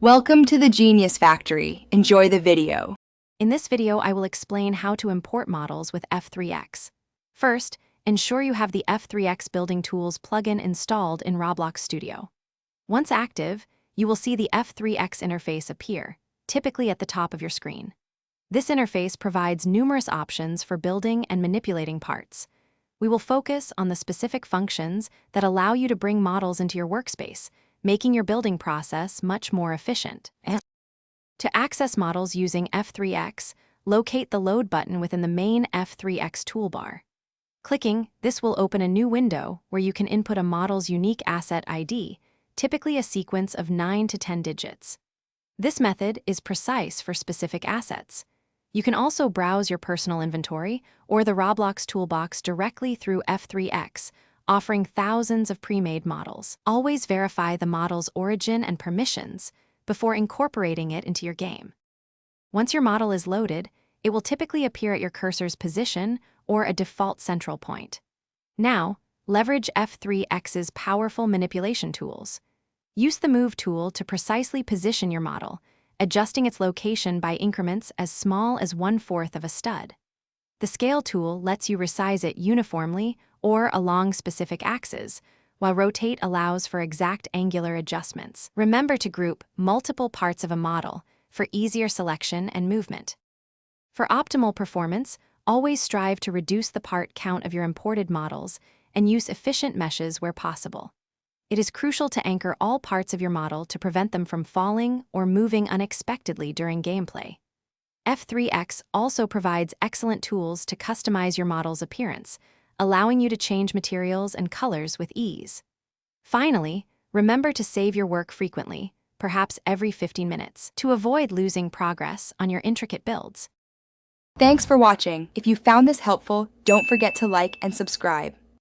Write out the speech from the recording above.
Welcome to the Genius Factory. Enjoy the video. In this video, I will explain how to import models with F3X. First, ensure you have the F3X Building Tools plugin installed in Roblox Studio. Once active, you will see the F3X interface appear, typically at the top of your screen. This interface provides numerous options for building and manipulating parts. We will focus on the specific functions that allow you to bring models into your workspace, making your building process much more efficient. To access models using F3X, locate the Load button within the main F3X toolbar. Clicking, this will open a new window where you can input a model's unique asset ID, typically a sequence of 9 to 10 digits. This method is precise for specific assets. You can also browse your personal inventory or the Roblox toolbox directly through F3X, offering thousands of pre-made models. Always verify the model's origin and permissions before incorporating it into your game. Once your model is loaded, it will typically appear at your cursor's position or a default central point. Now, leverage F3X's powerful manipulation tools. Use the Move tool to precisely position your model, adjusting its location by increments as small as 1/4 of a stud. The Scale tool lets you resize it uniformly or along specific axes, while Rotate allows for exact angular adjustments. Remember to group multiple parts of a model for easier selection and movement. For optimal performance, always strive to reduce the part count of your imported models and use efficient meshes where possible. It is crucial to anchor all parts of your model to prevent them from falling or moving unexpectedly during gameplay. F3X also provides excellent tools to customize your model's appearance, allowing you to change materials and colors with ease. Finally, remember to save your work frequently, perhaps every 15 minutes, to avoid losing progress on your intricate builds. Thanks for watching. If you found this helpful, don't forget to like and subscribe.